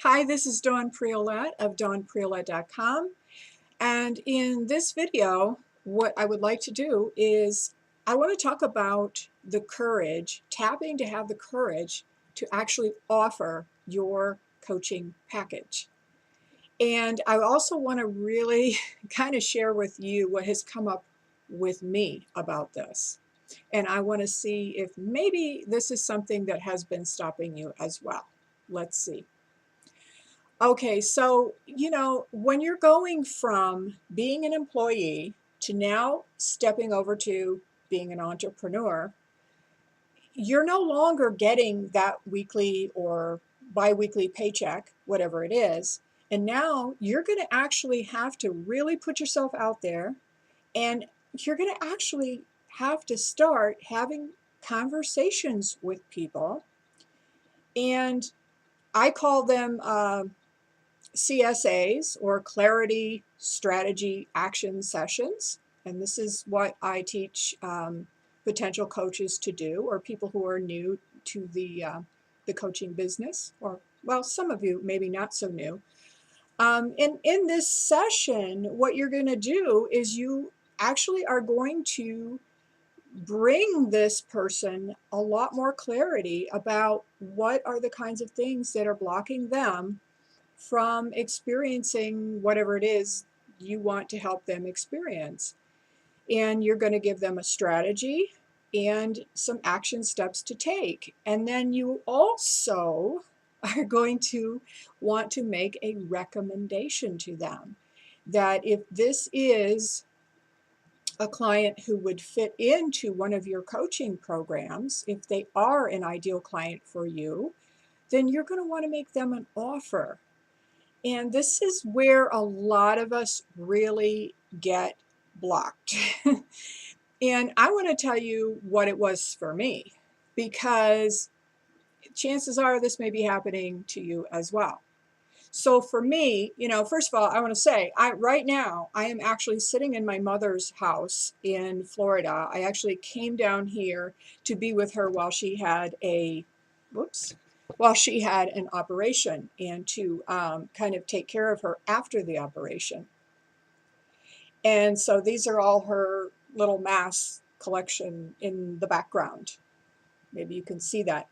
Hi, this is Dawn Priolet of dawnpriolet.com, and in this video what I would like to do is I want to talk about the courage, tapping to have the courage to actually offer your coaching package. And I also want to really kind of share with you what has come up with me about this. And I want to see if maybe this is something that has been stopping you as well. Let's see. Okay, so, when you're going from being an employee to now stepping over to being an entrepreneur, you're no longer getting that weekly or biweekly paycheck, whatever it is. And now you're going to actually have to really put yourself out there, and you're going to actually have to start having conversations with people. And I call them CSAs, or Clarity Strategy Action Sessions. And this is what I teach potential coaches to do, or people who are new to the coaching business, or, well, some of you maybe not so new. And in this session, what you're going to do is you actually are going to bring this person a lot more clarity about what are the kinds of things that are blocking them from experiencing whatever it is you want to help them experience. And you're going to give them a strategy and some action steps to take. And then you also are going to want to make a recommendation to them that if this is a client who would fit into one of your coaching programs, if they are an ideal client for you, then you're going to want to make them an offer. And this is where a lot of us really get blocked. And I want to tell you what it was for me, because chances are this may be happening to you as well. So for me, first of all, I want to say, right now, I am actually sitting in my mother's house in Florida. I actually came down here to be with her while she had an operation, and to kind of take care of her after the operation. And so these are all her little mass collection in the background. Maybe you can see that.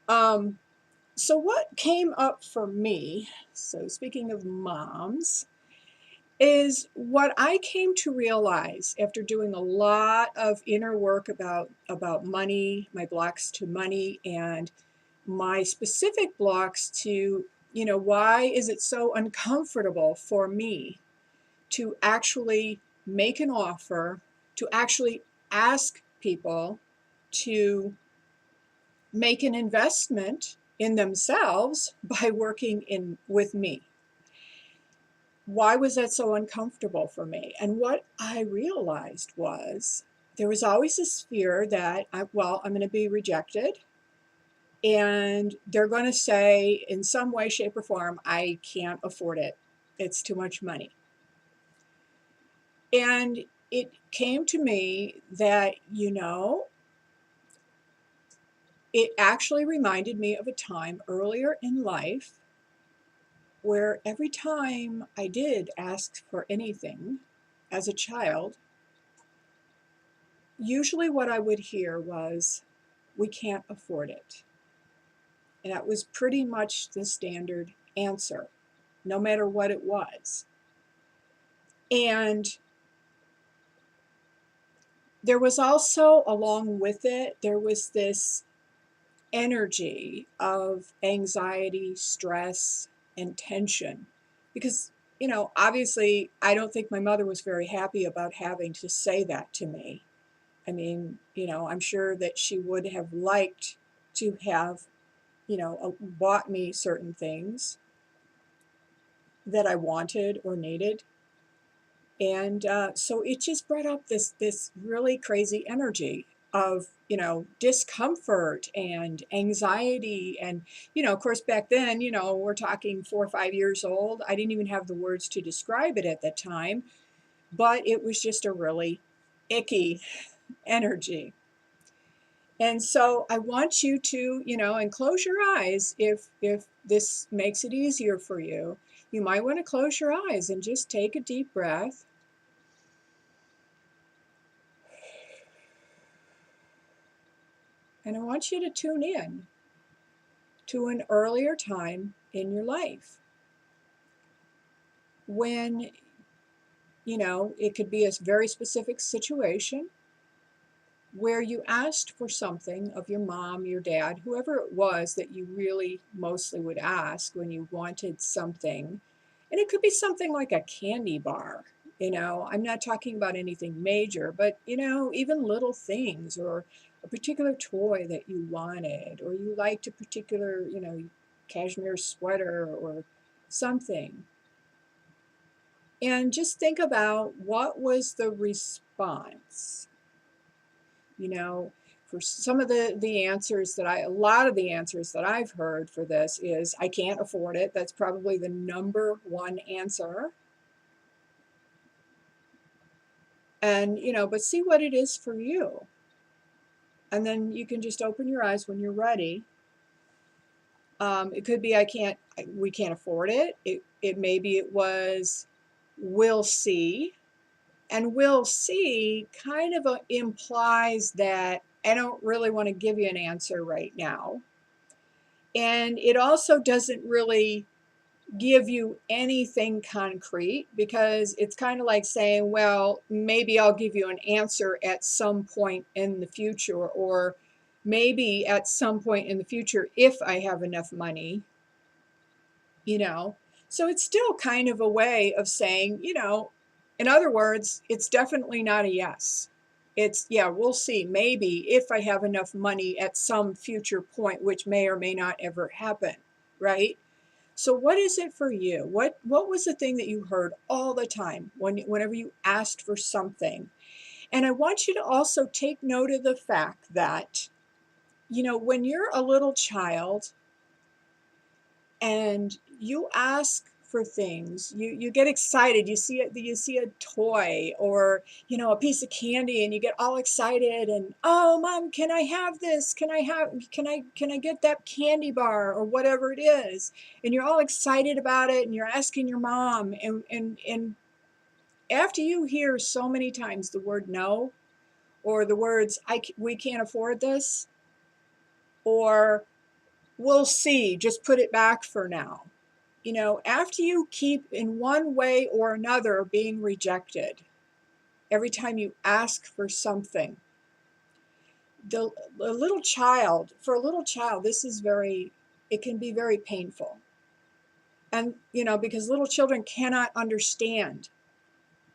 So what came up for me, so speaking of moms, is what I came to realize after doing a lot of inner work about money, my blocks to money, and my specific blocks to, why is it so uncomfortable for me to actually make an offer, to actually ask people to make an investment in themselves by working with me. Why was that so uncomfortable for me? And what I realized was there was always this fear that I'm going to be rejected, and they're going to say in some way, shape, or form, I can't afford it. It's too much money. And it came to me that, it actually reminded me of a time earlier in life where every time I did ask for anything as a child, usually what I would hear was, we can't afford it. And that was pretty much the standard answer, no matter what it was. And there was also, along with it, there was this energy of anxiety, stress, and tension. Because, obviously, I don't think my mother was very happy about having to say that to me. I mean, I'm sure that she would have liked to have, bought me certain things that I wanted or needed. And so it just brought up this really crazy energy of, discomfort and anxiety. And, of course, back then, we're talking 4 or 5 years old. I didn't even have the words to describe it at that time, but it was just a really icky energy. And so I want you to, and close your eyes if this makes it easier for you. You might want to close your eyes and just take a deep breath. And I want you to tune in to an earlier time in your life when, it could be a very specific situation where you asked for something of your mom, your dad, whoever it was that you really mostly would ask when you wanted something. And it could be something like a candy bar. I'm not talking about anything major, but, even little things, or a particular toy that you wanted, or you liked a particular, cashmere sweater or something. And just think about what was the response. You know, for some of the answers a lot of the answers that I've heard for this is, I can't afford it. That's probably the number one answer. And, but see what it is for you. And then you can just open your eyes when you're ready. It could be, we can't afford it. Maybe it was, we'll see. And we'll see kind of implies that I don't really want to give you an answer right now. And it also doesn't really give you anything concrete, because it's kind of like saying, well, maybe I'll give you an answer at some point in the future, or maybe at some point in the future if I have enough money, you know. So it's still kind of a way of saying, in other words, it's definitely not a yes. It's, yeah, we'll see. Maybe if I have enough money at some future point, which may or may not ever happen, right? So what is it for you? What was the thing that you heard all the time whenever you asked for something? And I want you to also take note of the fact that, when you're a little child and you ask for things, you get excited, you see a toy, or a piece of candy, and you get all excited, and, oh, mom, can I have this, can I get that candy bar, or whatever it is, and you're all excited about it, and you're asking your mom, and after you hear so many times the word no, or the words, we can't afford this, or we'll see, just put it back for now. After you keep in one way or another being rejected, every time you ask for something, for a little child, it can be very painful. And, because little children cannot understand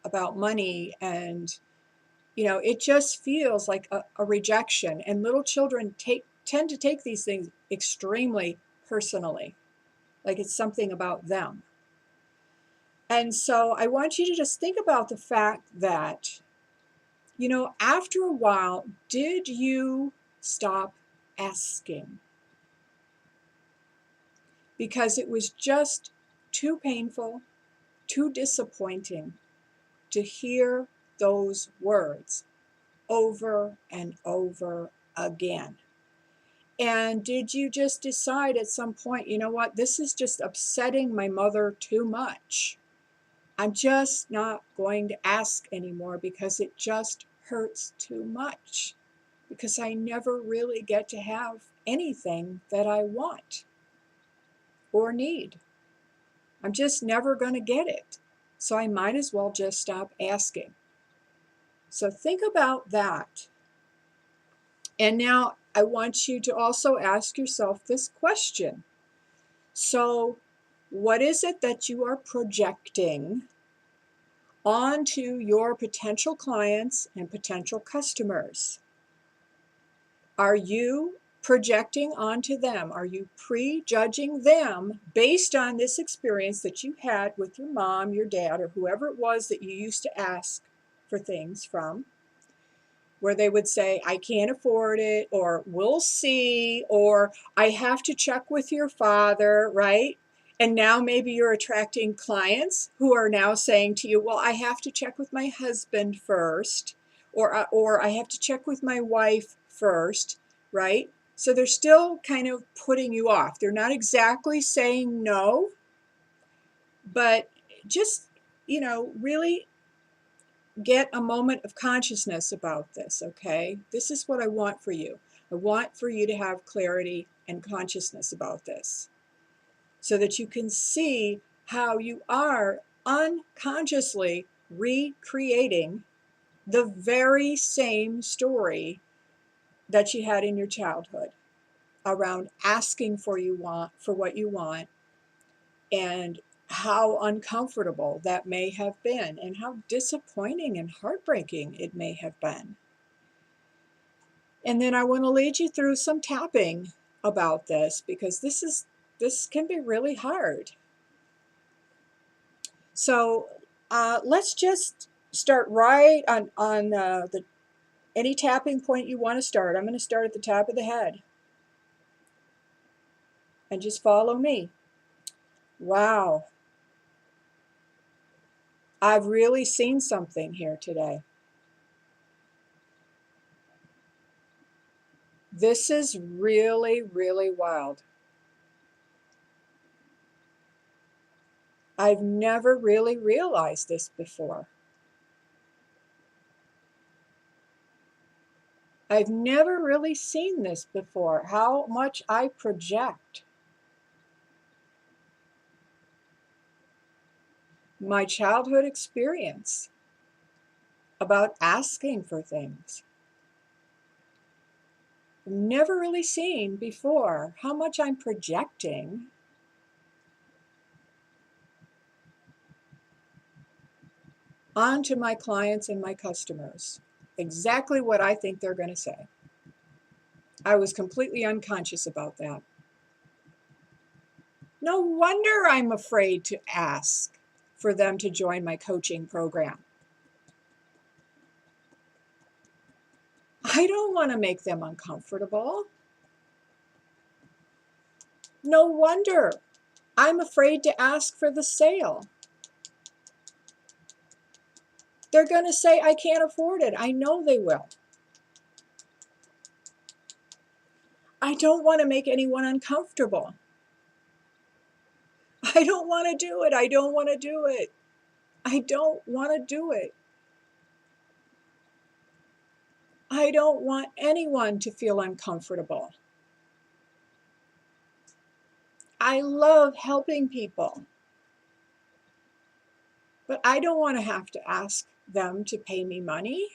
about money, and, it just feels like a rejection. And little children tend to take these things extremely personally, like it's something about them. And so I want you to just think about the fact that, after a while, did you stop asking? Because it was just too painful, too disappointing to hear those words over and over again. And did you just decide at some point, you know what, this is just upsetting my mother too much. I'm just not going to ask anymore because it just hurts too much, because I never really get to have anything that I want or need. I'm just never going to get it. So I might as well just stop asking. So think about that. And now I want you to also ask yourself this question. So, what is it that you are projecting onto your potential clients and potential customers? Are you projecting onto them? Are you prejudging them based on this experience that you had with your mom, your dad, or whoever it was that you used to ask for things from, where they would say, I can't afford it, or we'll see, or I have to check with your father, right? And now maybe you're attracting clients who are now saying to you, well, I have to check with my husband first, or I have to check with my wife first right? So they're still kind of putting you off. They're not exactly saying no, but just, really get a moment of consciousness about this, okay? This is what I want for you. I want for you to have clarity and consciousness about this so that you can see how you are unconsciously recreating the very same story that you had in your childhood around asking for what you want, and how uncomfortable that may have been and how disappointing and heartbreaking it may have been. And then I want to lead you through some tapping about this, because this can be really hard. So let's just start right on the any tapping point you want to start. I'm going to start at the top of the head, and just follow me. Wow, I've really seen something here today. This is really, really wild. I've never really realized this before. I've never really seen this before, how much I project my childhood experience about asking for things. I've never really seen before how much I'm projecting onto my clients and my customers exactly what I think they're going to say. I was completely unconscious about that. No wonder I'm afraid to ask for them to join my coaching program. I don't want to make them uncomfortable. No wonder I'm afraid to ask for the sale. They're going to say I can't afford it. I know they will. I don't want to make anyone uncomfortable. I don't want to do it. I don't want to do it. I don't want to do it. I don't want anyone to feel uncomfortable. I love helping people, but I don't want to have to ask them to pay me money.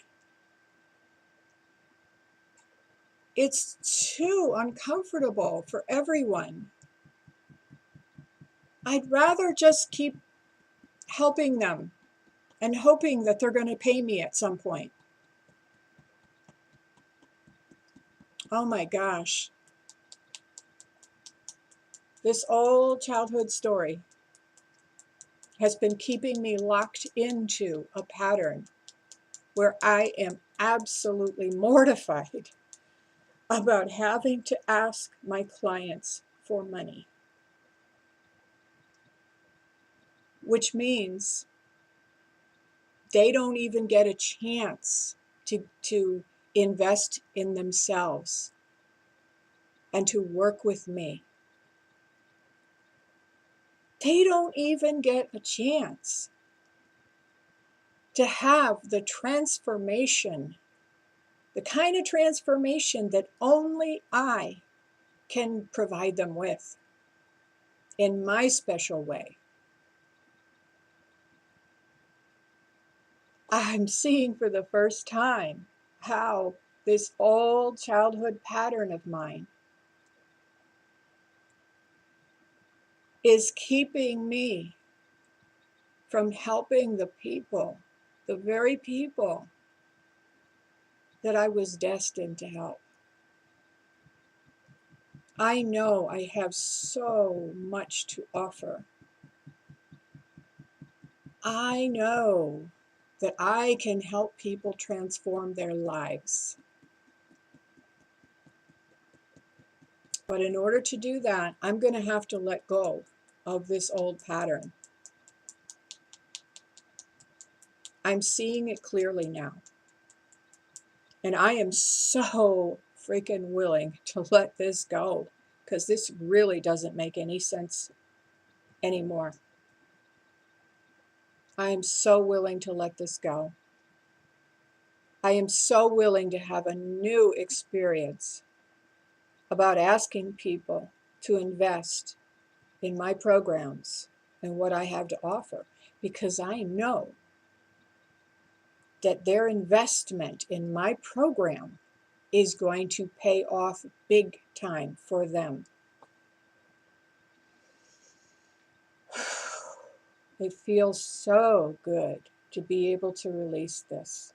It's too uncomfortable for everyone. I'd rather just keep helping them and hoping that they're going to pay me at some point. Oh my gosh. This old childhood story has been keeping me locked into a pattern where I am absolutely mortified about having to ask my clients for money, which means they don't even get a chance to invest in themselves and to work with me. They don't even get a chance to have the transformation, the kind of transformation that only I can provide them with in my special way. I'm seeing for the first time how this old childhood pattern of mine is keeping me from helping the people, the very people that I was destined to help. I know I have so much to offer. I know that I can help people transform their lives. But in order to do that, I'm going to have to let go of this old pattern. I'm seeing it clearly now. And I am so freaking willing to let this go, because this really doesn't make any sense anymore. I am so willing to let this go. I am so willing to have a new experience about asking people to invest in my programs and what I have to offer, because I know that their investment in my program is going to pay off big time for them. It feels so good to be able to release this.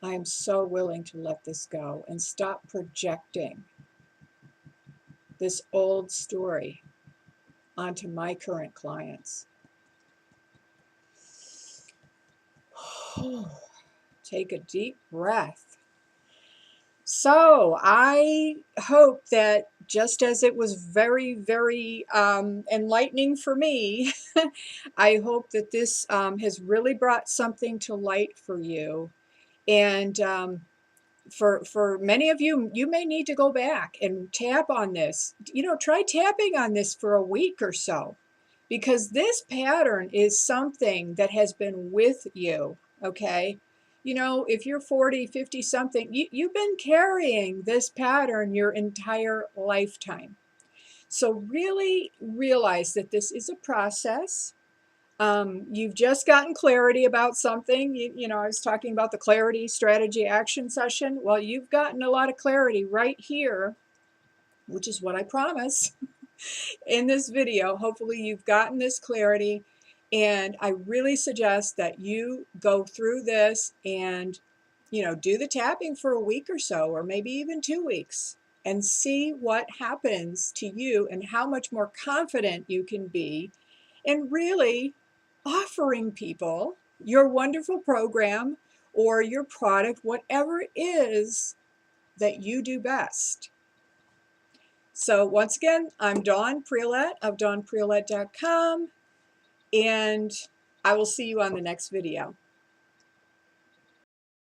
I am so willing to let this go and stop projecting this old story onto my current clients. Take a deep breath. So I hope that just as it was very, very enlightening for me, I hope that this has really brought something to light for you. And for many of you, you may need to go back and tap on this. Try tapping on this for a week or so, because this pattern is something that has been with you, okay? If you're 40, 50 something, you've been carrying this pattern your entire lifetime. So really realize that this is a process. You've just gotten clarity about something. I was talking about the clarity strategy action session. Well, you've gotten a lot of clarity right here, which is what I promise in this video. Hopefully you've gotten this clarity, and I really suggest that you go through this and do the tapping for a week or so, or maybe even 2 weeks, and see what happens to you and how much more confident you can be in really offering people your wonderful program or your product, whatever it is that you do best. So once again, I'm Dawn Priolet of dawnpriolet.com, and I will see you on the next video.